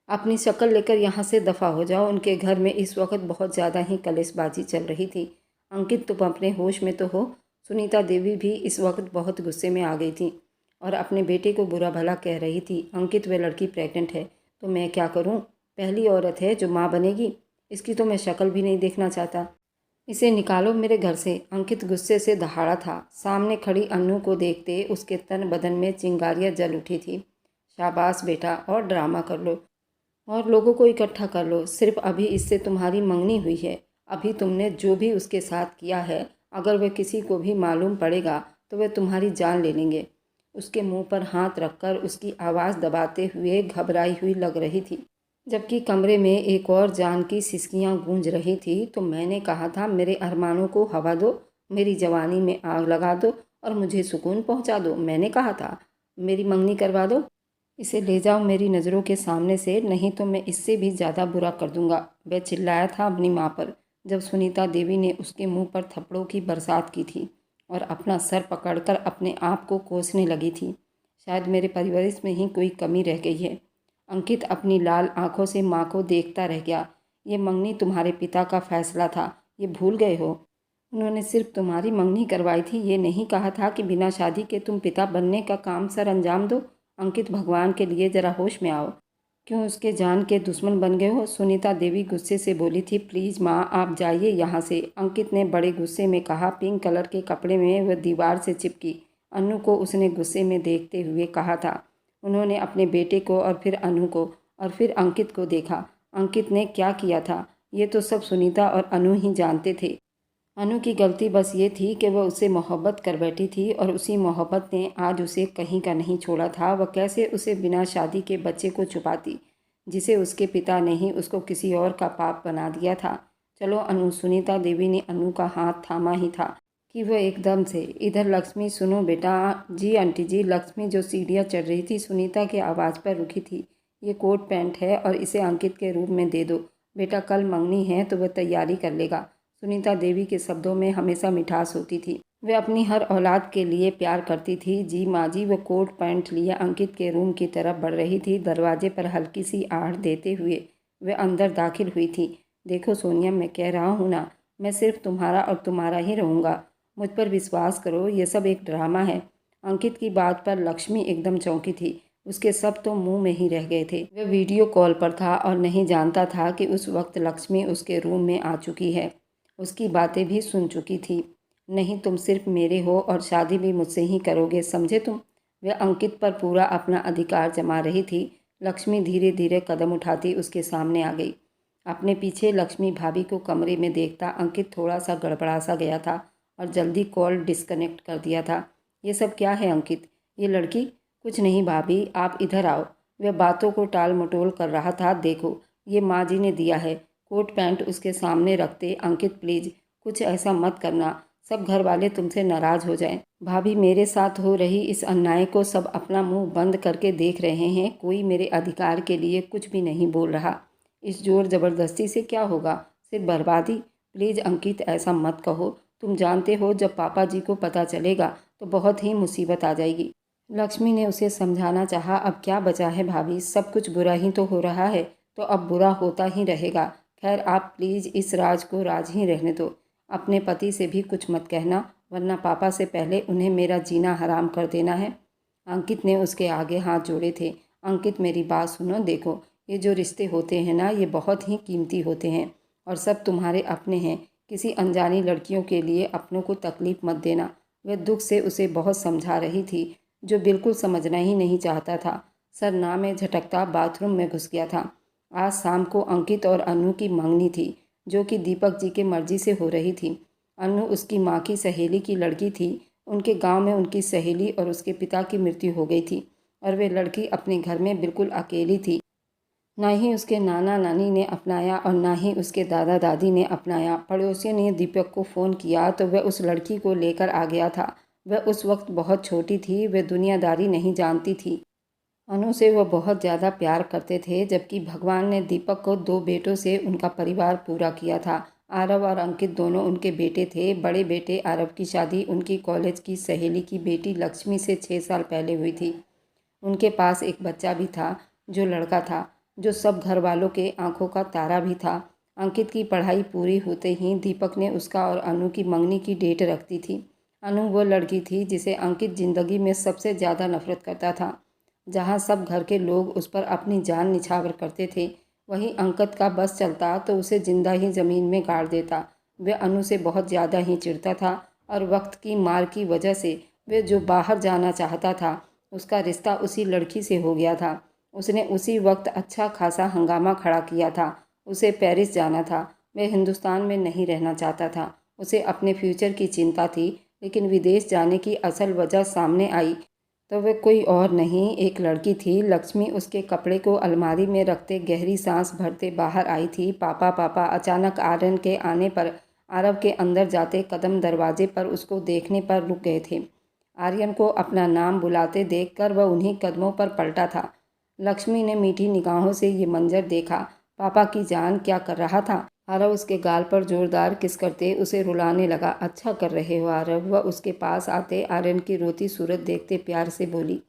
अपनी शक्ल लेकर यहाँ से दफ़ा हो जाओ। उनके घर में इस वक्त बहुत ज़्यादा ही कलेशबाजी चल रही थी। अंकित, तुम अपने होश में तो हो? सुनीता देवी भी इस वक्त बहुत गुस्से में आ गई थी और अपने बेटे को बुरा भला कह रही थी। अंकित, वह लड़की प्रेग्नेंट है तो मैं क्या करूँ? पहली औरत है जो माँ बनेगी। इसकी तो मैं शक्ल भी नहीं देखना चाहता। इसे निकालो मेरे घर से। अंकित गुस्से से दहाड़ा था। सामने खड़ी अन्नू को देखते उसके तन बदन में चिंगारियाँ जल उठी थी। शाबाश बेटा, और ड्रामा कर लो और लोगों को इकट्ठा कर लो। सिर्फ अभी इससे तुम्हारी मंगनी हुई है। अभी तुमने जो भी उसके साथ किया है, अगर वह किसी को भी मालूम पड़ेगा तो वह तुम्हारी जान ले लेंगे। उसके मुंह पर हाथ रखकर उसकी आवाज़ दबाते हुए घबराई हुई लग रही थी, जबकि कमरे में एक और जान की सिसकियां गूंज रही थी। तो मैंने कहा था मेरे अरमानों को हवा दो, मेरी जवानी में आग लगा दो और मुझे सुकून पहुंचा दो। मैंने कहा था मेरी मंगनी करवा दो। इसे ले जाओ मेरी नज़रों के सामने से, नहीं तो मैं इससे भी ज़्यादा बुरा कर दूंगा। वह चिल्लाया था अपनी माँ पर जब सुनीता देवी ने उसके मुंह पर थप्पड़ों की बरसात की थी और अपना सर पकड़कर अपने आप को कोसने लगी थी। शायद मेरे परवरिश में ही कोई कमी रह गई है। अंकित अपनी लाल आंखों से माँ को देखता रह गया। ये मंगनी तुम्हारे पिता का फैसला था, ये भूल गए हो? उन्होंने सिर्फ तुम्हारी मंगनी करवाई थी, ये नहीं कहा था कि बिना शादी के तुम पिता बनने का काम सर अंजाम दो। अंकित, भगवान के लिए ज़रा होश में आओ। क्यों उसके जान के दुश्मन बन गए हो? सुनीता देवी गुस्से से बोली थी। प्लीज़ माँ, आप जाइए यहाँ से, अंकित ने बड़े गुस्से में कहा। पिंक कलर के कपड़े में वह दीवार से चिपकी अन्नू को उसने गुस्से में देखते हुए कहा था। उन्होंने अपने बेटे को और फिर अनु को और फिर अंकित को देखा। अंकित ने क्या किया था ये तो सब सुनीता और अनु ही जानते थे। अनु की गलती बस ये थी कि वह उससे मोहब्बत कर बैठी थी और उसी मोहब्बत ने आज उसे कहीं का नहीं छोड़ा था। वह कैसे उसे बिना शादी के बच्चे को छुपाती, जिसे उसके पिता ने ही उसको किसी और का पाप बना दिया था। चलो अनु, सुनीता देवी ने अनु का हाथ थामा ही था कि वह एकदम से, इधर लक्ष्मी सुनो बेटा। जी आंटी जी। लक्ष्मी जो सीढ़ियाँ चढ़ रही थी सुनीता की आवाज़ पर रुकी थी। ये कोट पैंट है और इसे अंकित के रूप में दे दो बेटा, कल मंगनी है तो वह तैयारी कर लेगा। सुनीता देवी के शब्दों में हमेशा मिठास होती थी। वह अपनी हर औलाद के लिए प्यार करती थी। जी माँ जी। वह कोट पैंट लिए अंकित के रूम की तरफ बढ़ रही थी। दरवाजे पर हल्की सी आहट देते हुए वह अंदर दाखिल हुई थी। देखो सोनिया, मैं कह रहा हूँ ना, मैं सिर्फ तुम्हारा और तुम्हारा ही रहूँगा। मुझ पर विश्वास करो, ये सब एक ड्रामा है। अंकित की बात पर लक्ष्मी एकदम चौंकी थी। उसके सब तो मुंह में ही रह गए थे। वह वीडियो कॉल पर था और नहीं जानता था कि उस वक्त लक्ष्मी उसके रूम में आ चुकी है। उसकी बातें भी सुन चुकी थी। नहीं, तुम सिर्फ मेरे हो और शादी भी मुझसे ही करोगे, समझे तुम? वह अंकित पर पूरा अपना अधिकार जमा रही थी। लक्ष्मी धीरे धीरे कदम उठाती उसके सामने आ गई। अपने पीछे लक्ष्मी भाभी को कमरे में देखता अंकित थोड़ा सा गड़बड़ा सा गया था और जल्दी कॉल डिस्कनेक्ट कर दिया था। ये सब क्या है अंकित? ये लड़की? कुछ नहीं भाभी, आप इधर आओ। वह बातों को टाल मटोल कर रहा था। देखो, ये माँ जी ने दिया है। कोट पैंट उसके सामने रखते, अंकित प्लीज कुछ ऐसा मत करना, सब घर वाले तुमसे नाराज हो जाएं। भाभी, मेरे साथ हो रही इस अन्याय को सब अपना मुंह बंद करके देख रहे हैं। कोई मेरे अधिकार के लिए कुछ भी नहीं बोल रहा। इस जोर ज़बरदस्ती से क्या होगा? सिर्फ बर्बादी। प्लीज़ अंकित, ऐसा मत कहो। तुम जानते हो जब पापा जी को पता चलेगा तो बहुत ही मुसीबत आ जाएगी। लक्ष्मी ने उसे समझाना चाहा। अब क्या बचा है भाभी, सब कुछ बुरा ही तो हो रहा है, तो अब बुरा होता ही रहेगा। खैर, आप प्लीज़ इस राज को राज ही रहने दो। अपने पति से भी कुछ मत कहना, वरना पापा से पहले उन्हें मेरा जीना हराम कर देना है। अंकित ने उसके आगे हाथ जोड़े थे। अंकित, मेरी बात सुनो। देखो, ये जो रिश्ते होते हैं ना, ये बहुत ही कीमती होते हैं और सब तुम्हारे अपने हैं। किसी अनजानी लड़कियों के लिए अपनों को तकलीफ़ मत देना। वह दुख से उसे बहुत समझा रही थी, जो बिल्कुल समझना ही नहीं चाहता था। सरना में झटकता बाथरूम में घुस गया था। आज शाम को अंकित और अनु की मंगनी थी, जो कि दीपक जी के मर्जी से हो रही थी। अनु उसकी माँ की सहेली की लड़की थी। उनके गांव में उनकी सहेली और उसके पिता की मृत्यु हो गई थी और वे लड़की अपने घर में बिल्कुल अकेली थी। ना ही उसके नाना नानी ने अपनाया और ना ही उसके दादा दादी ने अपनाया। पड़ोसियों ने दीपक को फ़ोन किया तो वह उस लड़की को लेकर आ गया था। वह उस वक्त बहुत छोटी थी, वह दुनियादारी नहीं जानती थी। अनु से वह बहुत ज़्यादा प्यार करते थे, जबकि भगवान ने दीपक को 2 बेटों से उनका परिवार पूरा किया था। आरव और अंकित दोनों उनके बेटे थे। बड़े बेटे आरव की शादी उनकी कॉलेज की सहेली की बेटी लक्ष्मी से 6 साल पहले हुई थी। उनके पास एक बच्चा भी था, जो लड़का था। जो सब घर वालों के आंखों का तारा भी था। अंकित की पढ़ाई पूरी होते ही दीपक ने उसका और अनु की मंगनी की डेट रख दी थी। अनु वो लड़की थी जिसे अंकित ज़िंदगी में सबसे ज़्यादा नफरत करता था। जहाँ सब घर के लोग उस पर अपनी जान निछावर करते थे, वहीं अंकित का बस चलता तो उसे जिंदा ही ज़मीन में गाड़ देता। वह अनु से बहुत ज़्यादा ही चिढ़ता था और वक्त की मार की वजह से वह जो बाहर जाना चाहता था, उसका रिश्ता उसी लड़की से हो गया था। उसने उसी वक्त अच्छा खासा हंगामा खड़ा किया था। उसे पेरिस जाना था। वह हिंदुस्तान में नहीं रहना चाहता था। उसे अपने फ्यूचर की चिंता थी, लेकिन विदेश जाने की असल वजह सामने आई तो वह कोई और नहीं, एक लड़की थी। लक्ष्मी उसके कपड़े को अलमारी में रखते गहरी सांस भरते बाहर आई थी। पापा पापा। अचानक आर्यन के आने पर आरव के अंदर जाते कदम दरवाजे पर उसको देखने पर रुक गए थे। आर्यन को अपना नाम बुलाते देखकर वह उन्हीं कदमों पर पलटा था। लक्ष्मी ने मीठी निगाहों से ये मंजर देखा। पापा की जान, क्या कर रहा था? आरव उसके गाल पर जोरदार किस करते उसे रुलाने लगा। अच्छा कर रहे हो आरव। वह उसके पास आते आर्यन की रोती सूरत देखते प्यार से बोली।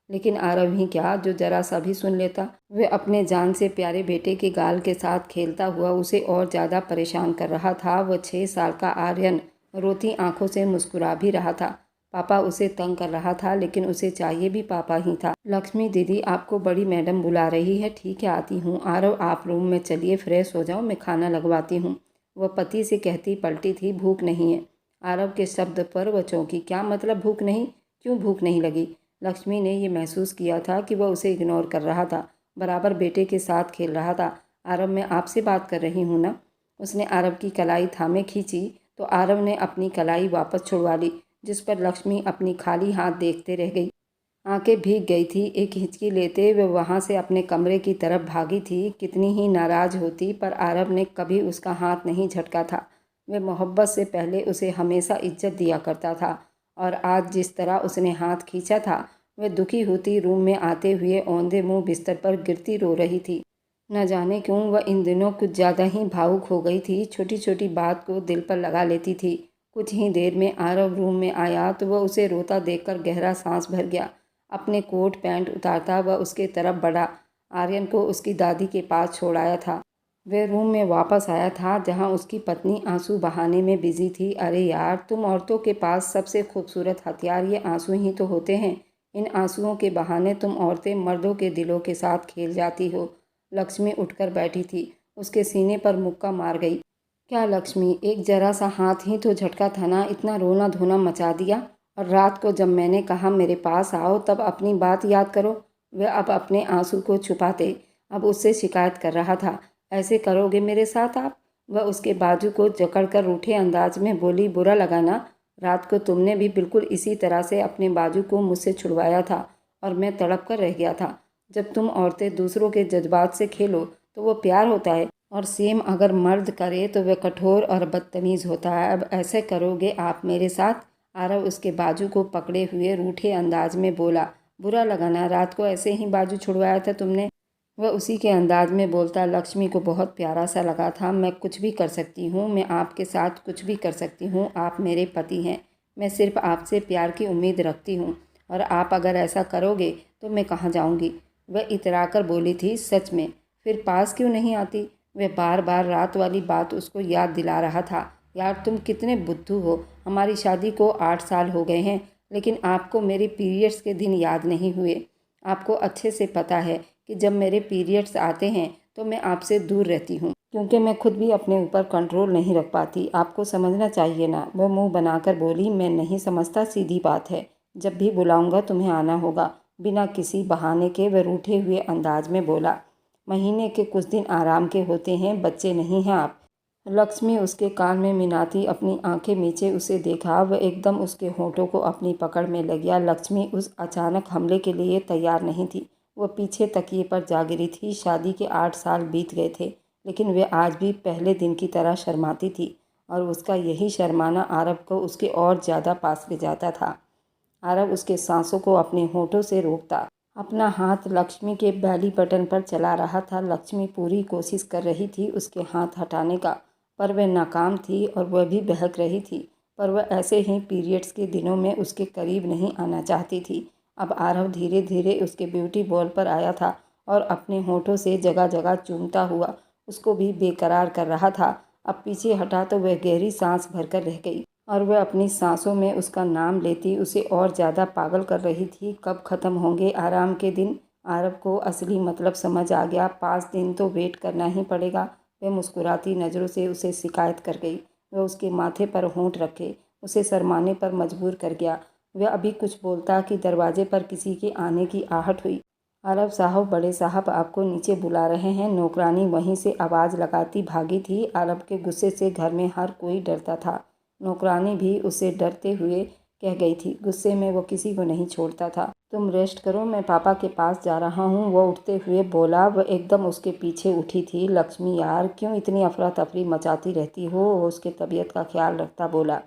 लेकिन आरव ही क्या, जो जरा सा भी सुन लेता। वह अपने जान से प्यारे बेटे के गाल के साथ खेलता हुआ उसे और ज़्यादा परेशान कर रहा था। वह 6 साल का आर्यन रोती आंखों से मुस्कुरा भी रहा था। पापा उसे तंग कर रहा था, लेकिन उसे चाहिए भी पापा ही था। लक्ष्मी दीदी, आपको बड़ी मैडम बुला रही है। ठीक है, आती हूँ। आरव, आप रूम में चलिए, फ्रेश हो जाओ, मैं खाना लगवाती हूँ। वह पति से कहती पलटी थी, भूख नहीं है। आरव के शब्द पर वह चौंकी। क्या मतलब भूख नहीं? क्यों भूख नहीं लगी? लक्ष्मी ने यह महसूस किया था कि वह उसे इग्नोर कर रहा था, बराबर बेटे के साथ खेल रहा था। आरव, मैं आपसे बात कर रही हूँ ना। उसने आरव की कलाई थामे खींची तो आरव ने अपनी कलाई वापस छुड़वा ली, जिस पर लक्ष्मी अपनी खाली हाथ देखते रह गई। आंखें भीग गई थी। एक हिचकी लेते वह वहाँ से अपने कमरे की तरफ भागी थी। कितनी ही नाराज होती, पर आरव ने कभी उसका हाथ नहीं झटका था। वह मोहब्बत से पहले उसे हमेशा इज्जत दिया करता था, और आज जिस तरह उसने हाथ खींचा था, वह दुखी होती रूम में आते हुए औंधे मुंह बिस्तर पर गिरती रो रही थी। न जाने क्यों वह इन दिनों कुछ ज़्यादा ही भावुक हो गई थी। छोटी छोटी बात को दिल पर लगा लेती थी। कुछ ही देर में आरव रूम में आया तो वह उसे रोता देखकर गहरा सांस भर गया। अपने कोट पैंट उतारता वह उसके तरफ बढ़ा। आर्यन को उसकी दादी के पास छोड़ आया था। वह रूम में वापस आया था, जहां उसकी पत्नी आंसू बहाने में बिजी थी। अरे यार, तुम औरतों के पास सबसे खूबसूरत हथियार ये आंसू ही तो होते हैं। इन आंसुओं के बहाने तुम औरतें मर्दों के दिलों के साथ खेल जाती हो। लक्ष्मी उठकर बैठी थी, उसके सीने पर मुक्का मार गई। क्या लक्ष्मी, एक जरा सा हाथ ही तो झटका था ना, इतना रोना धोना मचा दिया। और रात को जब मैंने कहा मेरे पास आओ, तब अपनी बात याद करो। वह अब अपने आंसू को छुपाते अब उससे शिकायत कर रहा था। ऐसे करोगे मेरे साथ आप? वह उसके बाजू को जकड़कर रूठे अंदाज में बोली, बुरा लगा ना? रात को तुमने भी बिल्कुल इसी तरह से अपने बाजू को मुझसे छुड़वाया था, और मैं तड़प कर रह गया था। जब तुम औरतें दूसरों के जज्बात से खेलो तो वो प्यार होता है, और सेम अगर मर्द करे तो वह कठोर और बदतमीज़ होता है। अब ऐसे करोगे आप मेरे साथ? आरव उसके बाजू को पकड़े हुए रूठे अंदाज में बोला। बुरा लगा ना? रात को ऐसे ही बाजू छुड़वाया था तुमने? वह उसी के अंदाज में बोलता। लक्ष्मी को बहुत प्यारा सा लगा था। मैं कुछ भी कर सकती हूँ, मैं आपके साथ कुछ भी कर सकती हूँ। आप मेरे पति हैं, मैं सिर्फ आपसे प्यार की उम्मीद रखती हूँ, और आप अगर ऐसा करोगे तो मैं कहाँ जाऊँगी? वह इतराकर बोली थी। सच में? फिर पास क्यों नहीं आती? वह बार बार रात वाली बात उसको याद दिला रहा था। यार, तुम कितने बुद्धू हो। हमारी शादी को 8 साल हो गए हैं, लेकिन आपको मेरे पीरियड्स के दिन याद नहीं हुए। आपको अच्छे से पता है कि जब मेरे पीरियड्स आते हैं तो मैं आपसे दूर रहती हूँ, क्योंकि मैं खुद भी अपने ऊपर कंट्रोल नहीं रख पाती। आपको समझना चाहिए ना। वह मुंह बनाकर बोली। मैं नहीं समझता, सीधी बात है। जब भी बुलाऊंगा तुम्हें आना होगा। बिना किसी बहाने के वह रूठे हुए अंदाज में बोला। महीने के कुछ दिन आराम के होते हैं, बच्चे नहीं हैं आप। लक्ष्मी उसके कान में मिनाती अपनी आंखें नीचे उसे देखा। वह एकदम उसके होठों को अपनी पकड़ में ले गया। लक्ष्मी उस अचानक हमले के लिए तैयार नहीं थी। वह पीछे तकिए पर जा गिरी थी। शादी के 8 साल बीत गए थे, लेकिन वह आज भी पहले दिन की तरह शर्माती थी, और उसका यही शर्माना आरव को उसके और ज़्यादा पास ले जाता था। आरव उसके सांसों को अपने होठों से रोकता अपना हाथ लक्ष्मी के बैली बटन पर चला रहा था। लक्ष्मी पूरी कोशिश कर रही थी उसके हाथ हटाने का, पर वह नाकाम थी, और वह भी बहक रही थी। पर वह ऐसे ही पीरियड्स के दिनों में उसके करीब नहीं आना चाहती थी। अब आरव धीरे धीरे उसके ब्यूटी बॉल पर आया था, और अपने होठों से जगह जगह चूमता हुआ उसको भी बेकरार कर रहा था। अब पीछे हटा तो वह गहरी सांस भरकर रह गई और वह अपनी सांसों में उसका नाम लेती उसे और ज़्यादा पागल कर रही थी। कब ख़त्म होंगे आराम के दिन? आरब को असली मतलब समझ आ गया। 5 दिन तो वेट करना ही पड़ेगा। वह मुस्कुराती नज़रों से उसे शिकायत कर गई। वह उसके माथे पर होंठ रखे उसे शर्माने पर मजबूर कर गया। वह अभी कुछ बोलता कि दरवाजे पर किसी के आने की आहट हुई। अरब साहब, बड़े साहब आपको नीचे बुला रहे हैं। नौकरानी वहीं से आवाज़ लगाती भागी थी। अरब के गुस्से से घर में हर कोई डरता था। नौकरानी भी उसे डरते हुए कह गई थी। गुस्से में वो किसी को नहीं छोड़ता था। तुम रेस्ट करो, मैं पापा के पास जा रहा हूँ, वो उठते हुए बोला। वह एकदम उसके पीछे उठी थी। लक्ष्मी यार, क्यों इतनी अफरा तफरी मचाती रहती हो? वो उसके तबीयत का ख्याल रखता बोला।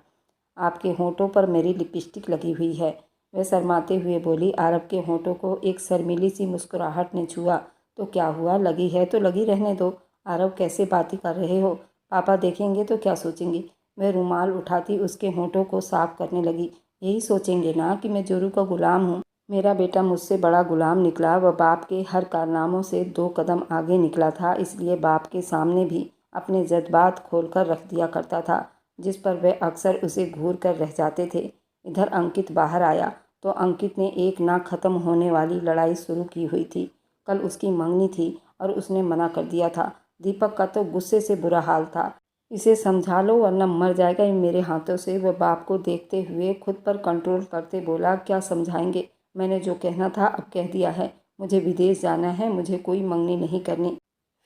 आपके होंठों पर मेरी लिपस्टिक लगी हुई है, वह शर्माते हुए बोली। आरब के होंठों को एक शर्मीली सी मुस्कुराहट ने छुआ। तो क्या हुआ, लगी है तो लगी रहने दो। आरब, कैसे बातें कर रहे हो? पापा देखेंगे तो क्या सोचेंगे? वह रुमाल उठाती उसके होंठों को साफ करने लगी। यही सोचेंगे ना कि मैं जोरू का गुलाम हूँ। मेरा बेटा मुझसे बड़ा गुलाम निकला। वह बाप के हर कारनामों से 2 कदम आगे निकला था, इसलिए बाप के सामने भी अपने जज्बात खोलकर रख दिया करता था, जिस पर वह अक्सर उसे घूर कर रह जाते थे। इधर अंकित बाहर आया तो अंकित ने एक ना ख़त्म होने वाली लड़ाई शुरू की हुई थी। कल उसकी मंगनी थी और उसने मना कर दिया था। दीपक का तो गुस्से से बुरा हाल था। इसे समझा लो वरना मर जाएगा ये मेरे हाथों से। वह बाप को देखते हुए खुद पर कंट्रोल करते बोला। क्या समझाएंगे? मैंने जो कहना था अब कह दिया है। मुझे विदेश जाना है, मुझे कोई मंगनी नहीं करनी।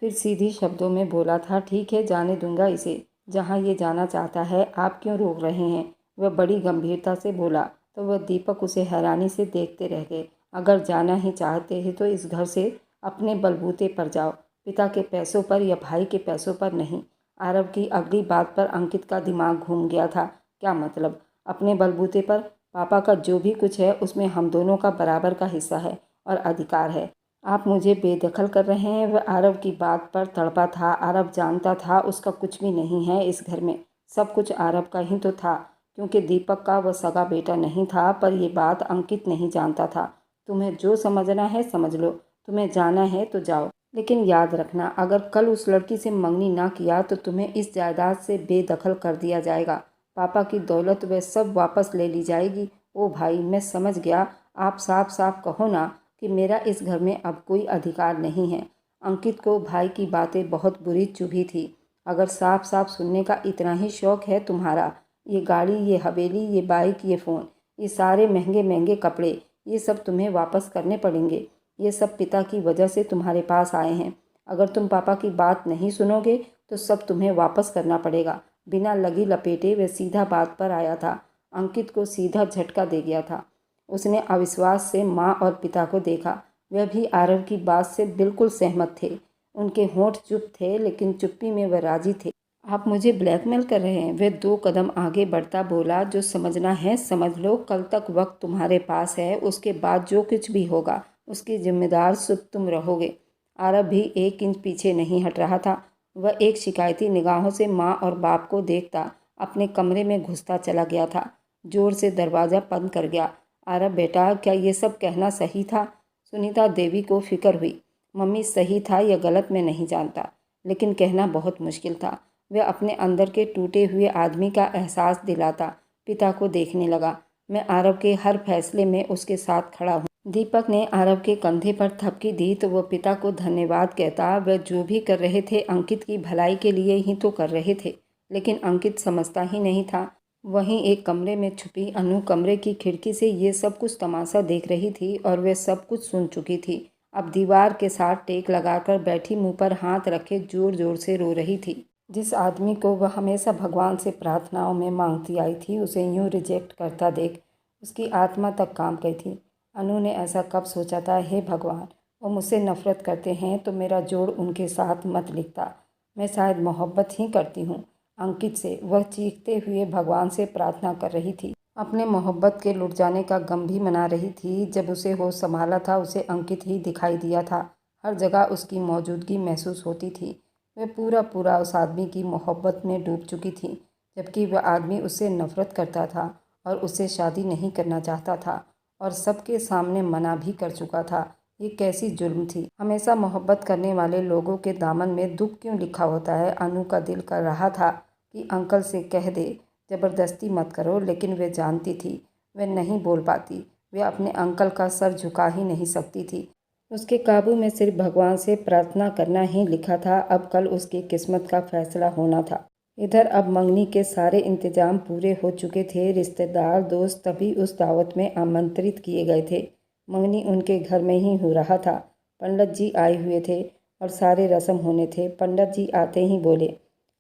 फिर सीधी शब्दों में बोला था। ठीक है, जाने दूंगा इसे जहाँ ये जाना चाहता है। आप क्यों रोक रहे हैं? वह बड़ी गंभीरता से बोला। तो वह दीपक उसे हैरानी से देखते रह गए। अगर जाना ही चाहते हैं तो इस घर से अपने बलबूते पर जाओ, पिता के पैसों पर या भाई के पैसों पर नहीं। आरव की अगली बात पर अंकित का दिमाग घूम गया था। क्या मतलब? अपने बलबूते पर? पापा का जो भी कुछ है उसमें हम दोनों का बराबर का हिस्सा है और अधिकार है। आप मुझे बेदखल कर रहे हैं। वह आरव की बात पर तड़पा था। आरव जानता था उसका कुछ भी नहीं है इस घर में। सब कुछ आरव का ही तो था, क्योंकि दीपक का वह सगा बेटा नहीं था। पर यह बात अंकित नहीं जानता था। तुम्हें जो समझना है समझ लो, तुम्हें जाना है तो जाओ, लेकिन याद रखना अगर कल उस लड़की से मंगनी ना किया तो तुम्हें इस जायदाद से बेदखल कर दिया जाएगा। पापा की दौलत वह सब वापस ले ली जाएगी। ओ भाई, मैं समझ गया। आप साफ साफ कहो ना कि मेरा इस घर में अब कोई अधिकार नहीं है। अंकित को भाई की बातें बहुत बुरी चुभी थी। अगर साफ साफ सुनने का इतना ही शौक है तुम्हारा, ये गाड़ी, ये हवेली, ये बाइक, ये फ़ोन, ये सारे महंगे महंगे कपड़े, ये सब तुम्हें वापस करने पड़ेंगे। ये सब पिता की वजह से तुम्हारे पास आए हैं। अगर तुम पापा की बात नहीं सुनोगे तो सब तुम्हें वापस करना पड़ेगा। बिना लगी लपेटे वह सीधा बात पर आया था। अंकित को सीधा झटका दे गया था। उसने अविश्वास से माँ और पिता को देखा। वह भी आरव की बात से बिल्कुल सहमत थे। उनके होंठ चुप थे, लेकिन चुप्पी में वह राजी थे। आप मुझे ब्लैकमेल कर रहे हैं? वह 2 कदम आगे बढ़ता बोला। जो समझना है समझ लो। कल तक वक्त तुम्हारे पास है, उसके बाद जो कुछ भी होगा उसकी जिम्मेदार सिर्फ तुम रहोगे। आरब भी 1 इंच पीछे नहीं हट रहा था। वह एक शिकायती निगाहों से माँ और बाप को देखता अपने कमरे में घुसता चला गया था। जोर से दरवाज़ा बंद कर गया। आरब बेटा, क्या ये सब कहना सही था? सुनीता देवी को फिक्र हुई। मम्मी, सही था या गलत मैं नहीं जानता, लेकिन कहना बहुत मुश्किल था। वह अपने अंदर के टूटे हुए आदमी का एहसास दिलाता पिता को देखने लगा। मैं आरव के हर फैसले में उसके साथ खड़ा हूँ। दीपक ने आरव के कंधे पर थपकी दी तो वह पिता को धन्यवाद कहता। वह जो भी कर रहे थे अंकित की भलाई के लिए ही तो कर रहे थे, लेकिन अंकित समझता ही नहीं था। वहीं एक कमरे में छुपी अनु कमरे की खिड़की से ये सब कुछ तमाशा देख रही थी और वह सब कुछ सुन चुकी थी। अब दीवार के साथ टेक लगाकर बैठी, मुंह पर हाथ रखे जोर जोर से रो रही थी। जिस आदमी को वह हमेशा भगवान से प्रार्थनाओं में मांगती आई थी, उसे यूं रिजेक्ट करता देख उसकी आत्मा तक कांप गई थी। अनु ने ऐसा कब सोचा था? हे भगवान, वो मुझसे नफ़रत करते हैं तो मेरा जोड़ उनके साथ मत लिखता। मैं शायद मोहब्बत ही करती हूँ अंकित से। वह चीखते हुए भगवान से प्रार्थना कर रही थी। अपने मोहब्बत के लुट जाने का गम भी मना रही थी। जब उसे होश संभाला था उसे अंकित ही दिखाई दिया था। हर जगह उसकी मौजूदगी महसूस होती थी। वह पूरा पूरा उस आदमी की मोहब्बत में डूब चुकी थी, जबकि वह आदमी उससे नफ़रत करता था और उससे शादी नहीं करना चाहता था और सबके सामने मना भी कर चुका था। ये कैसी जुल्म थी। हमेशा मोहब्बत करने वाले लोगों के दामन में दुख क्यों लिखा होता है। अनु का दिल कर रहा था कि अंकल से कह दे, ज़बरदस्ती मत करो, लेकिन वे जानती थी वे नहीं बोल पाती। वे अपने अंकल का सर झुका ही नहीं सकती थी। उसके काबू में सिर्फ भगवान से प्रार्थना करना ही लिखा था। अब कल उसकी किस्मत का फैसला होना था। इधर अब मंगनी के सारे इंतजाम पूरे हो चुके थे। रिश्तेदार दोस्त तभी उस दावत में आमंत्रित किए गए थे। मंगनी उनके घर में ही हो रहा था। पंडित जी आए हुए थे और सारे रस्म होने थे। पंडित जी आते ही बोले,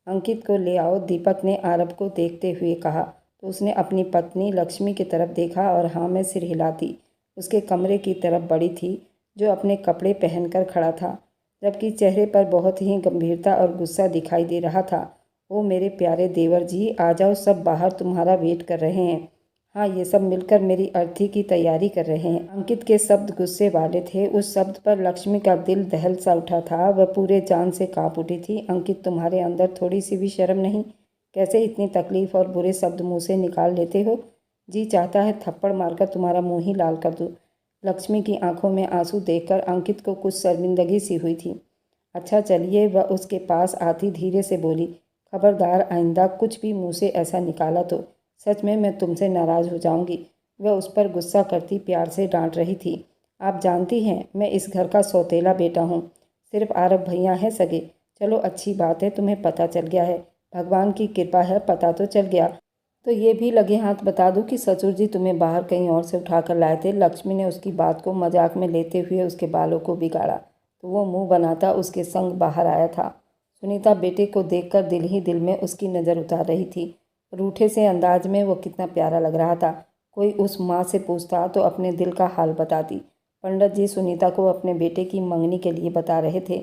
अंकित को ले आओ। दीपक ने आरब को देखते हुए कहा तो उसने अपनी पत्नी लक्ष्मी की तरफ देखा और हाँ में सिर हिलाती। उसके कमरे की तरफ बढ़ी थी जो अपने कपड़े पहनकर खड़ा था, जबकि चेहरे पर बहुत ही गंभीरता और गुस्सा दिखाई दे रहा था। ओ मेरे प्यारे देवर जी, आ जाओ, सब बाहर तुम्हारा वेट कर रहे हैं। हाँ, ये सब मिलकर मेरी अर्थी की तैयारी कर रहे हैं। अंकित के शब्द गुस्से वाले थे। उस शब्द पर लक्ष्मी का दिल दहल सा उठा था। वह पूरे जान से कांप उठी थी। अंकित, तुम्हारे अंदर थोड़ी सी भी शर्म नहीं? कैसे इतनी तकलीफ और बुरे शब्द मुँह से निकाल लेते हो? जी चाहता है थप्पड़ मारकर तुम्हारा मुँह ही लाल कर दूँ। लक्ष्मी की आंखों में आंसू देखकर अंकित को कुछ शर्मिंदगी सी हुई थी। अच्छा चलिए, वह उसके पास आती धीरे से बोली, खबरदार आइंदा कुछ भी मुंह से ऐसा निकाला तो सच में मैं तुमसे नाराज़ हो जाऊंगी। वह उस पर गुस्सा करती प्यार से डांट रही थी। आप जानती हैं मैं इस घर का सौतेला बेटा हूँ। सिर्फ आरब भैया हैं सगे। चलो अच्छी बात है, तुम्हें पता चल गया है। भगवान की कृपा है, पता तो चल गया। तो ये भी लगे हाथ बता दूं कि ससुर जी तुम्हें बाहर कहीं और से उठा कर लाए थे। लक्ष्मी ने उसकी बात को मजाक में लेते हुए उसके बालों को बिगाड़ा तो वो मुंह बनाता उसके संग बाहर आया था। सुनीता बेटे को देखकर दिल ही दिल में उसकी नज़र उतार रही थी। रूठे से अंदाज में वो कितना प्यारा लग रहा था। कोई उस माँ से पूछता तो अपने दिल का हाल बताती। पंडित जी सुनीता को अपने बेटे की मंगनी के लिए बता रहे थे।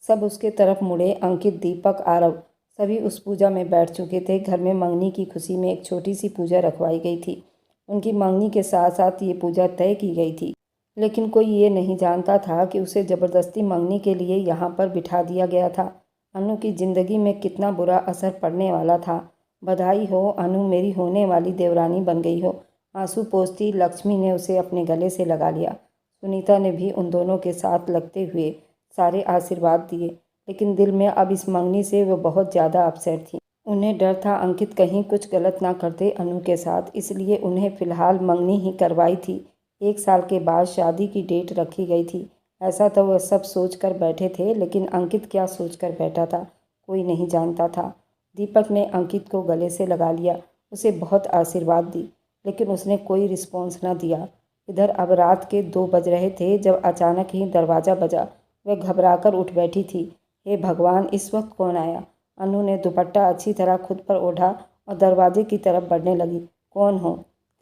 सब उसके तरफ मुड़े। अंकित, दीपक, आरव सभी उस पूजा में बैठ चुके थे। घर में मंगनी की खुशी में एक छोटी सी पूजा रखवाई गई थी। उनकी मंगनी के साथ साथ ये पूजा तय की गई थी, लेकिन कोई ये नहीं जानता था कि उसे ज़बरदस्ती मंगनी के लिए यहाँ पर बिठा दिया गया था। अनु की ज़िंदगी में कितना बुरा असर पड़ने वाला था। बधाई हो अनु, मेरी होने वाली देवरानी बन गई हो। आंसू पोंछती लक्ष्मी ने उसे अपने गले से लगा लिया। सुनीता ने भी उन दोनों के साथ लगते हुए सारे आशीर्वाद दिए, लेकिन दिल में अब इस मंगनी से वो बहुत ज़्यादा अपसेट थी। उन्हें डर था अंकित कहीं कुछ गलत ना करते अनु के साथ, इसलिए उन्हें फ़िलहाल मंगनी ही करवाई थी। 1 साल के बाद शादी की डेट रखी गई थी। ऐसा तो वह सब सोच कर बैठे थे, लेकिन अंकित क्या सोच कर बैठा था कोई नहीं जानता था। दीपक ने अंकित को गले से लगा लिया, उसे बहुत आशीर्वाद दी, लेकिन उसने कोई रिस्पॉन्स न दिया। इधर अब रात के 2 बज रहे थे जब अचानक ही दरवाज़ा बजा। वह घबराकर उठ बैठी थी। हे भगवान, इस वक्त कौन आया? अनु ने दुपट्टा अच्छी तरह खुद पर ओढ़ा और दरवाजे की तरफ बढ़ने लगी। कौन हो?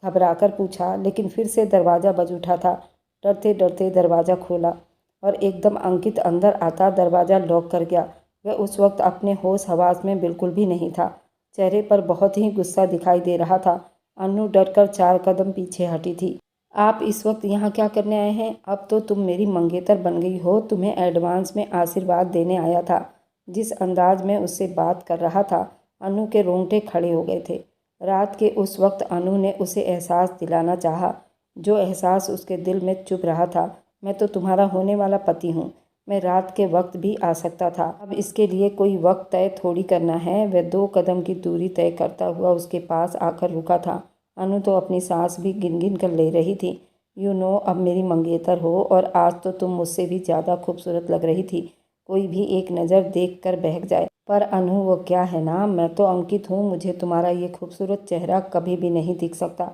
घबराकर पूछा, लेकिन फिर से दरवाज़ा बज उठा था। डरते डरते दरवाज़ा खोला और एकदम अंकित अंदर आता दरवाज़ा लॉक कर गया। वह उस वक्त अपने होश हवास में बिल्कुल भी नहीं था। चेहरे पर बहुत ही गुस्सा दिखाई दे रहा था। अनु डरकर 4 कदम पीछे हटी थी। आप इस वक्त यहाँ क्या करने आए हैं? अब तो तुम मेरी मंगेतर बन गई हो। तुम्हें एडवांस में आशीर्वाद देने आया था। जिस अंदाज में उससे बात कर रहा था, अनु के रोंगटे खड़े हो गए थे। रात के उस वक्त अनु ने उसे एहसास दिलाना चाहा, जो एहसास उसके दिल में चुभ रहा था। मैं तो तुम्हारा होने वाला पति हूँ। मैं रात के वक्त भी आ सकता था। अब इसके लिए कोई वक्त तय थोड़ी करना है। वह 2 कदम की दूरी तय करता हुआ उसके पास आकर रुका था। अनु तो अपनी सांस भी गिन गिन कर ले रही थी। अब मेरी मंगेतर हो और आज तो तुम मुझसे भी ज़्यादा खूबसूरत लग रही थी। कोई भी एक नज़र देख कर बहक जाए। पर अनु, वो क्या है ना, मैं तो अंकित हूँ। मुझे तुम्हारा ये खूबसूरत चेहरा कभी भी नहीं दिख सकता।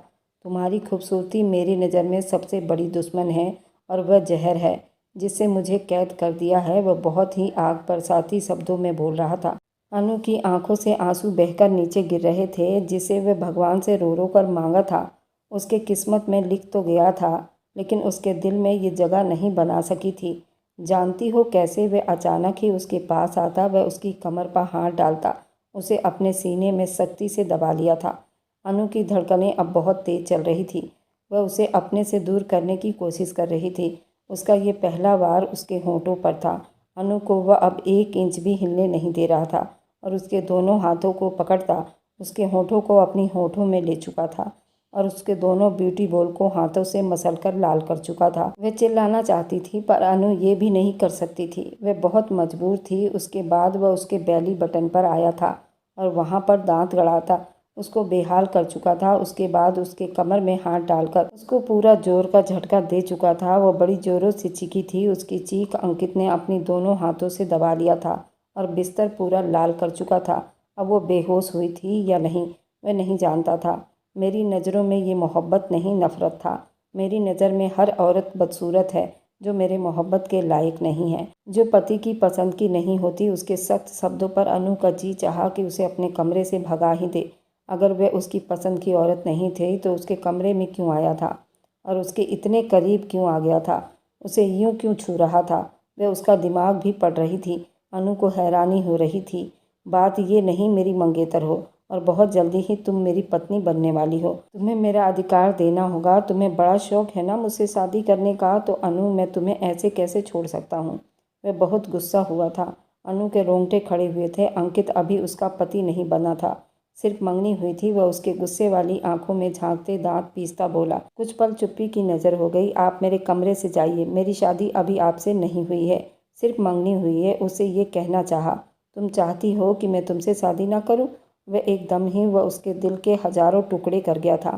तुम्हारी खूबसूरती मेरी नज़र में सबसे बड़ी दुश्मन है और वह जहर है जिससे मुझे कैद कर दिया है। वह बहुत ही आग बरसाती शब्दों में बोल रहा था। अनु की आंखों से आंसू बहकर नीचे गिर रहे थे, जिसे वह भगवान से रो रो कर मांगा था। उसके किस्मत में लिख तो गया था, लेकिन उसके दिल में ये जगह नहीं बना सकी थी। जानती हो कैसे? वह अचानक ही उसके पास आता, वह उसकी कमर पर हाथ डालता, उसे अपने सीने में सख्ती से दबा लिया था। अनु की धड़कनें अब बहुत तेज चल रही थी। वह उसे अपने से दूर करने की कोशिश कर रही थी। उसका ये पहला वार उसके होंठों पर था। अनु को वह अब 1 इंच भी हिलने नहीं दे रहा था और उसके दोनों हाथों को पकड़ता उसके होठों को अपनी होठों में ले चुका था। और उसके दोनों ब्यूटी बॉल को हाथों से मसलकर लाल कर चुका था। वह चिल्लाना चाहती थी पर अनु ये भी नहीं कर सकती थी। वह बहुत मजबूर थी। उसके बाद वह उसके बेली बटन पर आया था और वहाँ पर दांत गड़ाता उसको बेहाल कर चुका था। उसके बाद उसके कमर में हाथ डालकर उसको पूरा जोर का झटका दे चुका था। वह बड़ी जोरों से चीखी थी। उसकी चीख अंकित ने अपनी दोनों हाथों से दबा लिया था और बिस्तर पूरा लाल कर चुका था। अब वो बेहोश हुई थी या नहीं, वह नहीं जानता था। मेरी नज़रों में ये मोहब्बत नहीं, नफ़रत था। मेरी नज़र में हर औरत बदसूरत है जो मेरे मोहब्बत के लायक नहीं है, जो पति की पसंद की नहीं होती। उसके सख्त शब्दों पर अनु का जी चाहा कि उसे अपने कमरे से भगा ही दे। अगर वह उसकी पसंद की औरत नहीं थी तो उसके कमरे में क्यों आया था और उसके इतने करीब क्यों आ गया था? उसे यूं क्यों छू रहा था? वह उसका दिमाग भी पढ़ रही थी। अनु को हैरानी हो रही थी। बात ये नहीं मेरी मंगेतर हो और बहुत जल्दी ही तुम मेरी पत्नी बनने वाली हो। तुम्हें मेरा अधिकार देना होगा। तुम्हें बड़ा शौक है ना मुझसे शादी करने का, तो अनु मैं तुम्हें ऐसे कैसे छोड़ सकता हूँ? वह बहुत गुस्सा हुआ था। अनु के रोंगटे खड़े हुए थे। अंकित अभी उसका पति नहीं बना था, सिर्फ मंगनी हुई थी। वह उसके गुस्से वाली आंखों में झांकते दांत पीसता बोला। कुछ पल चुप्पी की नज़र हो गई। आप मेरे कमरे से जाइए। मेरी शादी अभी आपसे नहीं हुई है, सिर्फ मंगनी हुई है। उसे ये कहना चाहा, तुम चाहती हो कि मैं तुमसे शादी ना करूं? वह एकदम ही वह उसके दिल के हजारों टुकड़े कर गया था।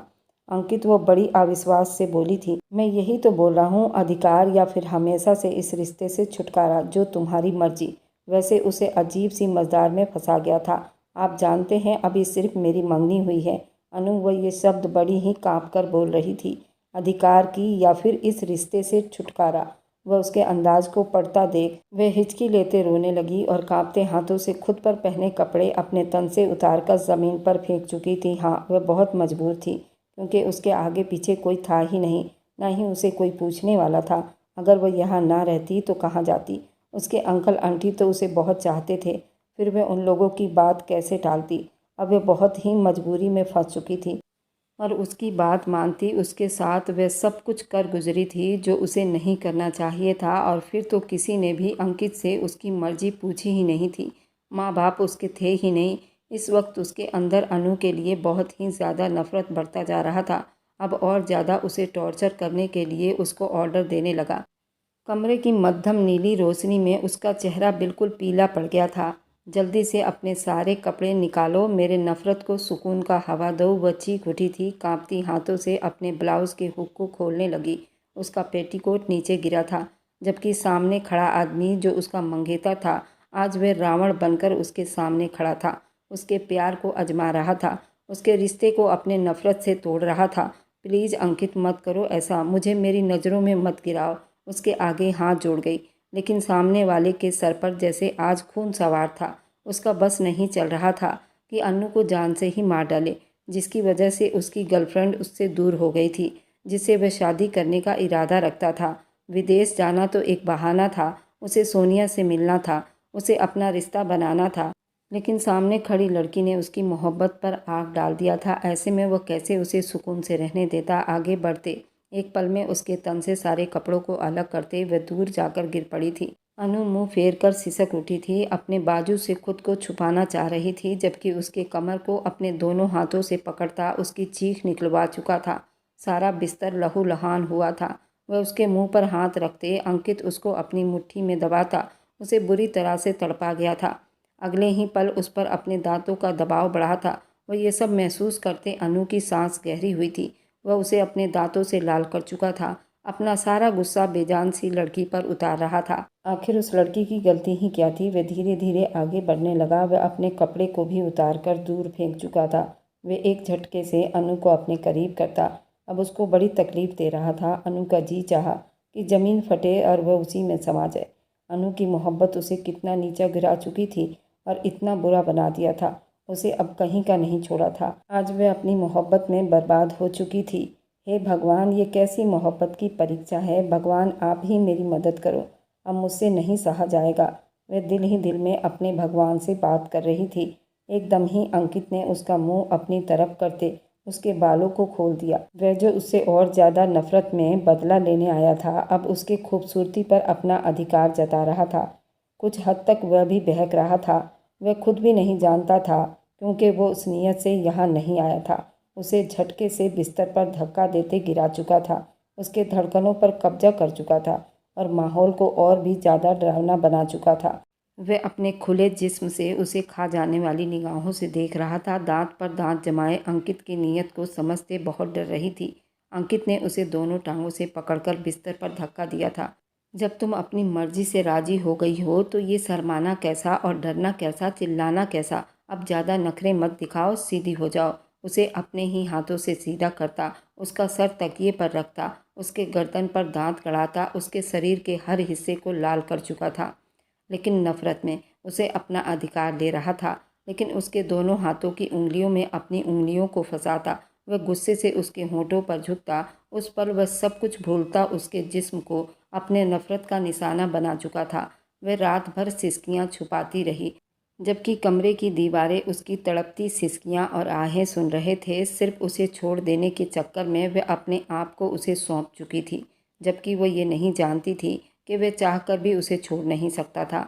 अंकित, वो बड़ी अविश्वास से बोली थी, मैं यही तो बोल रहा हूँ, अधिकार या फिर हमेशा से इस रिश्ते से छुटकारा, जो तुम्हारी मर्जी। वैसे उसे अजीब सी मझधार में फंसा गया था। आप जानते हैं अभी सिर्फ मेरी मंगनी हुई है। अनु, वह ये शब्द बड़ी ही काँप कर बोल रही थी। अधिकार की या फिर इस रिश्ते से छुटकारा? वह उसके अंदाज को पढ़ता देख वह हिचकी लेते रोने लगी और कांपते हाथों से खुद पर पहने कपड़े अपने तन से उतारकर ज़मीन पर फेंक चुकी थी। हाँ, वह बहुत मजबूर थी क्योंकि उसके आगे पीछे कोई था ही नहीं, ना ही उसे कोई पूछने वाला था। अगर वह यहाँ ना रहती तो कहाँ जाती? उसके अंकल आंटी तो उसे बहुत चाहते थे, फिर वह उन लोगों की बात कैसे टालती? अब वह बहुत ही मजबूरी में फंस चुकी थी और उसकी बात मानती। उसके साथ वह सब कुछ कर गुजरी थी जो उसे नहीं करना चाहिए था। और फिर तो किसी ने भी अंकित से उसकी मर्जी पूछी ही नहीं थी। माँ बाप उसके थे ही नहीं। इस वक्त उसके अंदर अनु के लिए बहुत ही ज़्यादा नफरत बढ़ता जा रहा था। अब और ज़्यादा उसे टॉर्चर करने के लिए उसको ऑर्डर देने लगा। कमरे की मध्यम नीली रोशनी में उसका चेहरा बिल्कुल पीला पड़ गया था। जल्दी से अपने सारे कपड़े निकालो, मेरे नफ़रत को सुकून का हवा दो। वह चीख उठी थी। कांपती हाथों से अपने ब्लाउज़ के हुक को खोलने लगी। उसका पेटीकोट नीचे गिरा था, जबकि सामने खड़ा आदमी जो उसका मंगेतर था, आज वह रावण बनकर उसके सामने खड़ा था। उसके प्यार को आजमा रहा था, उसके रिश्ते को अपने नफ़रत से तोड़ रहा था। प्लीज़ अंकित, मत करो ऐसा, मुझे मेरी नज़रों में मत गिराओ। उसके आगे हाथ जोड़ गई, लेकिन सामने वाले के सर पर जैसे आज खून सवार था। उसका बस नहीं चल रहा था कि अन्नू को जान से ही मार डाले, जिसकी वजह से उसकी गर्लफ्रेंड उससे दूर हो गई थी, जिससे वह शादी करने का इरादा रखता था। विदेश जाना तो एक बहाना था, उसे सोनिया से मिलना था, उसे अपना रिश्ता बनाना था। लेकिन सामने खड़ी लड़की ने उसकी मोहब्बत पर आग डाल दिया था। ऐसे में वह कैसे उसे सुकून से रहने देता? आगे बढ़ते एक पल में उसके तन से सारे कपड़ों को अलग करते वह दूर जाकर गिर पड़ी थी। अनु मुंह फेर कर सिसक उठी थी। अपने बाजू से खुद को छुपाना चाह रही थी, जबकि उसके कमर को अपने दोनों हाथों से पकड़ता उसकी चीख निकलवा चुका था। सारा बिस्तर लहूलुहान हुआ था। वह उसके मुंह पर हाथ रखते अंकित उसको अपनी मुट्ठी में दबाता उसे बुरी तरह से तड़पा गया था। अगले ही पल उस पर अपने दांतों का दबाव बढ़ा था। वह ये सब महसूस करते अनु की सांस गहरी हुई थी। वह उसे अपने दांतों से लाल कर चुका था, अपना सारा गुस्सा बेजान सी लड़की पर उतार रहा था। आखिर उस लड़की की गलती ही क्या थी? वह धीरे धीरे आगे बढ़ने लगा। वह अपने कपड़े को भी उतार कर दूर फेंक चुका था। वह एक झटके से अनु को अपने करीब करता अब उसको बड़ी तकलीफ दे रहा था। अनु का जी चाहा कि ज़मीन फटे और वह उसी में समा जाए। अनु की मोहब्बत उसे कितना नीचा गिरा चुकी थी और इतना बुरा बना दिया था। उसे अब कहीं का नहीं छोड़ा था। आज वह अपनी मोहब्बत में बर्बाद हो चुकी थी। हे भगवान, ये कैसी मोहब्बत की परीक्षा है? भगवान, आप ही मेरी मदद करो, अब मुझसे नहीं सहा जाएगा। वह दिल ही दिल में अपने भगवान से बात कर रही थी। एकदम ही अंकित ने उसका मुंह अपनी तरफ करते उसके बालों को खोल दिया। वह जो उससे और ज़्यादा नफरत में बदला लेने आया था, अब उसके खूबसूरती पर अपना अधिकार जता रहा था। कुछ हद तक वह भी बहक रहा था। वह खुद भी नहीं जानता था, क्योंकि वो उस नीयत से यहाँ नहीं आया था। उसे झटके से बिस्तर पर धक्का देते गिरा चुका था, उसके धड़कनों पर कब्जा कर चुका था और माहौल को और भी ज़्यादा डरावना बना चुका था। वह अपने खुले जिस्म से उसे खा जाने वाली निगाहों से देख रहा था। दांत पर दांत जमाए अंकित की नीयत को समझते बहुत डर रही थी। अंकित ने उसे दोनों टांगों से पकड़कर बिस्तर पर धक्का दिया था। जब तुम अपनी मर्जी से राजी हो गई हो तो ये शर्माना कैसा और डरना कैसा, चिल्लाना कैसा। अब ज़्यादा नखरे मत दिखाओ, सीधी हो जाओ। उसे अपने ही हाथों से सीधा करता, उसका सर तकिए पर रखता, उसके गर्दन पर दांत गड़ाता, उसके शरीर के हर हिस्से को लाल कर चुका था। लेकिन नफरत में उसे अपना अधिकार दे रहा था, लेकिन उसके दोनों हाथों की उंगलियों में अपनी उंगलियों को फंसाता। वह गुस्से से उसके होठों पर झुकता, उस पर वह सब कुछ भूलता, उसके जिस्म को अपने नफरत का निशाना बना चुका था। वह रात भर सिसकियां छुपाती रही, जबकि कमरे की दीवारें उसकी तड़पती सिसकियां और आहें सुन रहे थे। सिर्फ उसे छोड़ देने के चक्कर में वह अपने आप को उसे सौंप चुकी थी, जबकि वह ये नहीं जानती थी कि वह चाहकर भी उसे छोड़ नहीं सकता था।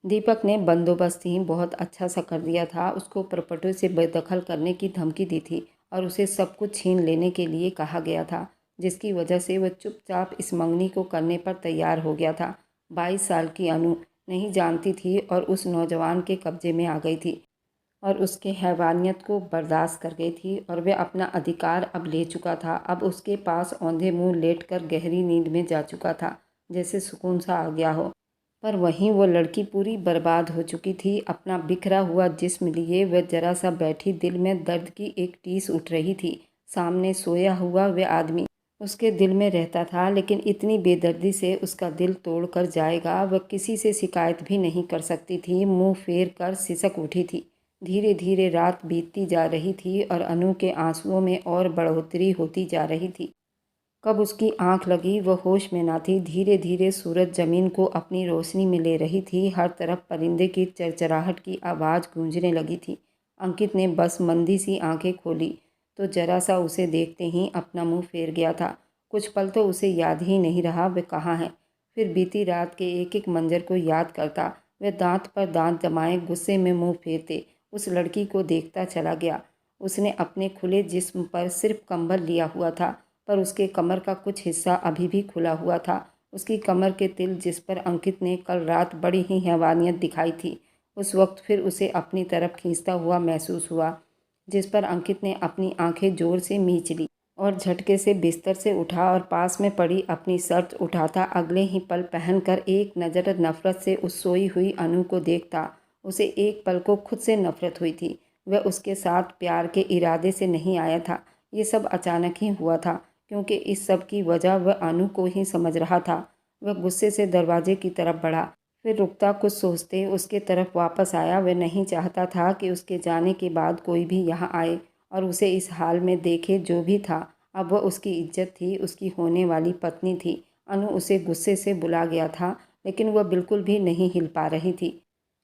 दीपक ने बंदोबस्त ही बहुत अच्छा सा कर दिया था। उसको प्रॉपर्टी से बेदखल करने की धमकी दी थी और उसे सब कुछ छीन लेने के लिए कहा गया था, जिसकी वजह से वह चुपचाप इस मंगनी को करने पर तैयार हो गया था। 22 साल की अनु नहीं जानती थी और उस नौजवान के कब्जे में आ गई थी और उसके हैवानियत को बर्दाश्त कर गई थी और वह अपना अधिकार अब ले चुका था। अब उसके पास औंधे मुंह लेटकर गहरी नींद में जा चुका था, जैसे सुकून सा आ गया हो। पर वहीं वो लड़की पूरी बर्बाद हो चुकी थी। अपना बिखरा हुआ जिस्म लिए वह जरा सा बैठी, दिल में दर्द की एक टीस उठ रही थी। सामने सोया हुआ वह आदमी उसके दिल में रहता था, लेकिन इतनी बेदर्दी से उसका दिल तोड़ कर जाएगा वह किसी से शिकायत भी नहीं कर सकती थी। मुंह फेर कर सिसक उठी थी। धीरे धीरे रात बीतती जा रही थी और अनु के आंसुओं में और बढ़ोतरी होती जा रही थी। कब उसकी आंख लगी वह होश में ना थी। धीरे धीरे सूरज जमीन को अपनी रोशनी में ले रही थी। हर तरफ परिंदे की चरचराहट की आवाज़ गूंजने लगी थी। अंकित ने बस मंदी सी आंखें खोली तो जरा सा उसे देखते ही अपना मुंह फेर गया था। कुछ पल तो उसे याद ही नहीं रहा वह कहाँ है। फिर बीती रात के एक एक मंजर को याद करता वह दांत पर दांत जमाए गुस्से में मुंह फेरते उस लड़की को देखता चला गया। उसने अपने खुले जिस्म पर सिर्फ कंबल लिया हुआ था, पर उसके कमर का कुछ हिस्सा अभी भी खुला हुआ था। उसकी कमर के तिल, जिस पर अंकित ने कल रात बड़ी ही हैवानियत दिखाई थी, उस वक्त फिर उसे अपनी तरफ खींचता हुआ महसूस हुआ, जिस पर अंकित ने अपनी आंखें जोर से मींच ली और झटके से बिस्तर से उठा और पास में पड़ी अपनी शर्ट उठाता। अगले ही पल पहनकर एक नज़र नफरत से उस सोई हुई अनु को देखता। उसे एक पल को खुद से नफरत हुई थी। वह उसके साथ प्यार के इरादे से नहीं आया था। ये सब अचानक ही हुआ था, क्योंकि इस सब की वजह वह अनु को ही समझ रहा था। वह गुस्से से दरवाजे की तरफ बढ़ा, फिर रुकता कुछ सोचते उसके तरफ वापस आया। वह नहीं चाहता था कि उसके जाने के बाद कोई भी यहाँ आए और उसे इस हाल में देखे। जो भी था, अब वह उसकी इज्जत थी, उसकी होने वाली पत्नी थी। अनु उसे गुस्से से बुला गया था, लेकिन वह बिल्कुल भी नहीं हिल पा रही थी।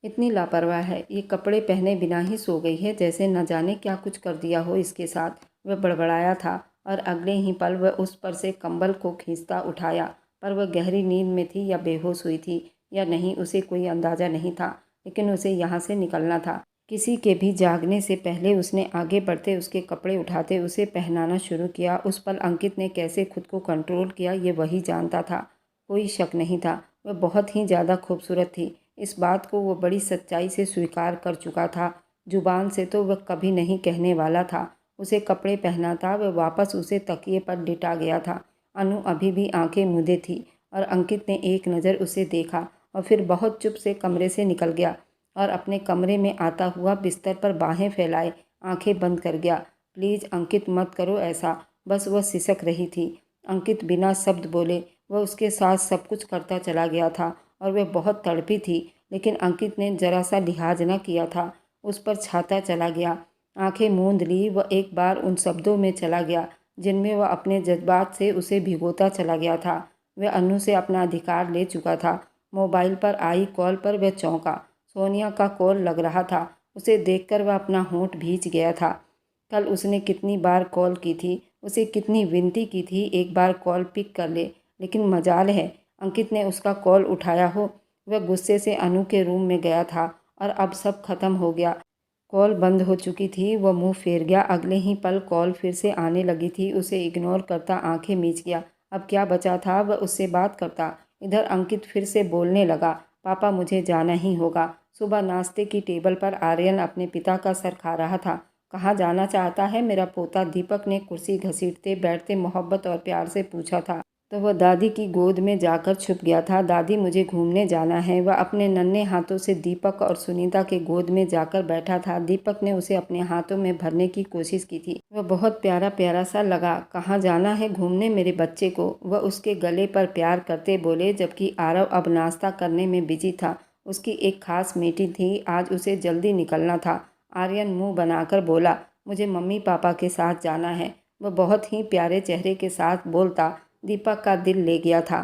इतनी लापरवाह है, ये कपड़े पहने बिना ही सो गई है, जैसे न जाने क्या कुछ कर दिया हो इसके साथ, वह बड़बड़ाया था। और अगले ही पल वह उस पर से कंबल को खींचता उठाया, पर वह गहरी नींद में थी या बेहोश हुई थी या नहीं, उसे कोई अंदाज़ा नहीं था। लेकिन उसे यहाँ से निकलना था। किसी के भी जागने से पहले उसने आगे बढ़ते उसके कपड़े उठाते उसे पहनाना शुरू किया। उस पल अंकित ने कैसे खुद को कंट्रोल किया ये वही जानता था। कोई शक नहीं था, वह बहुत ही ज़्यादा खूबसूरत थी। इस बात को वो बड़ी सच्चाई से स्वीकार कर चुका था। जुबान से तो वह कभी नहीं कहने वाला था। उसे कपड़े पहनाता वह वापस उसे तकिए पर लिटा गया था। अनु अभी भी आंखें मूंदे थी और अंकित ने एक नज़र उसे देखा और फिर बहुत चुप से कमरे से निकल गया और अपने कमरे में आता हुआ बिस्तर पर बाहें फैलाए आंखें बंद कर गया। प्लीज़ अंकित, मत करो ऐसा, बस वह सिसक रही थी। अंकित बिना शब्द बोले वह उसके साथ सब कुछ करता चला गया था और वह बहुत तड़पी थी, लेकिन अंकित ने जरा सा लिहाज न किया था। उस पर छाता चला गया, आंखें मूंद ली। वह एक बार उन शब्दों में चला गया जिनमें वह अपने जज्बात से उसे भिगोता चला गया था। वह अनु से अपना अधिकार ले चुका था। मोबाइल पर आई कॉल पर वह चौंका। सोनिया का कॉल लग रहा था। उसे देखकर वह अपना होंठ भींच गया था। कल उसने कितनी बार कॉल की थी, उसे कितनी विनती की थी एक बार कॉल पिक कर ले, लेकिन मजाल है अंकित ने उसका कॉल उठाया हो। वह गुस्से से अनु के रूम में गया था और अब सब खत्म हो गया। कॉल बंद हो चुकी थी। वह मुंह फेर गया। अगले ही पल कॉल फिर से आने लगी थी। उसे इग्नोर करता आंखें मीच गया। अब क्या बचा था वह उससे बात करता। इधर अंकित फिर से बोलने लगा, पापा मुझे जाना ही होगा। सुबह नाश्ते की टेबल पर आर्यन अपने पिता का सर खा रहा था। कहाँ जाना चाहता है मेरा पोता? दीपक ने कुर्सी घसीटते बैठते मोहब्बत और प्यार से पूछा था। तो वह दादी की गोद में जाकर छुप गया था। दादी मुझे घूमने जाना है। वह अपने नन्हे हाथों से दीपक और सुनीता के गोद में जाकर बैठा था। दीपक ने उसे अपने हाथों में भरने की कोशिश की थी। वह बहुत प्यारा प्यारा सा लगा। कहाँ जाना है घूमने मेरे बच्चे को? वह उसके गले पर प्यार करते बोले, जबकि आरव अब नाश्ता करने में बिजी था। उसकी एक खास मीटिंग थी, आज उसे जल्दी निकलना था। आर्यन मुंह बनाकर बोला, मुझे मम्मी पापा के साथ जाना है। वह बहुत ही प्यारे चेहरे के साथ बोलता। दीपक का दिल ले गया था।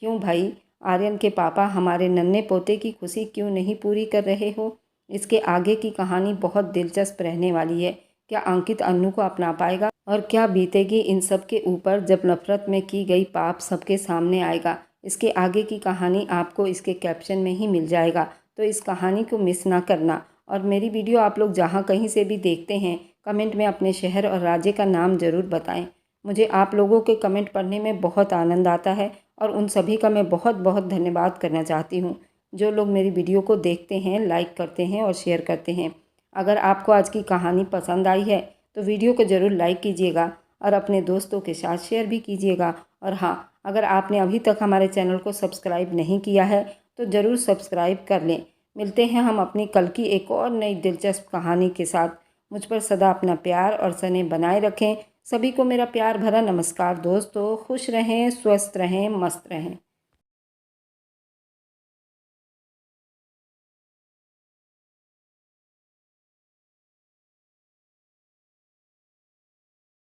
क्यों भाई? आर्यन के पापा हमारे नन्हे पोते की खुशी क्यों नहीं पूरी कर रहे हो? इसके आगे की कहानी बहुत दिलचस्प रहने वाली है। क्या अंकित अन्नू को अपना पाएगा और क्या बीतेगी इन सब के ऊपर जब नफरत में की गई पाप सबके सामने आएगा? इसके आगे की कहानी आपको इसके कैप्शन में ही मिल जाएगा, तो इस कहानी को मिस ना करना। और मेरी वीडियो आप लोग जहाँ कहीं से भी देखते हैं, कमेंट में अपने शहर और राज्य का नाम ज़रूर बताएं। मुझे आप लोगों के कमेंट पढ़ने में बहुत आनंद आता है और उन सभी का मैं बहुत बहुत धन्यवाद करना चाहती हूँ जो लोग मेरी वीडियो को देखते हैं, लाइक करते हैं और शेयर करते हैं। अगर आपको आज की कहानी पसंद आई है तो वीडियो को ज़रूर लाइक कीजिएगा और अपने दोस्तों के साथ शेयर भी कीजिएगा। और हाँ, अगर आपने अभी तक हमारे चैनल को सब्सक्राइब नहीं किया है तो ज़रूर सब्सक्राइब कर लें। मिलते हैं हम अपनी कल की एक और नई दिलचस्प कहानी के साथ। मुझ पर सदा अपना प्यार और स्नेह बनाए रखें। सभी को मेरा प्यार भरा नमस्कार दोस्तों। खुश रहें, स्वस्थ रहें, मस्त रहें।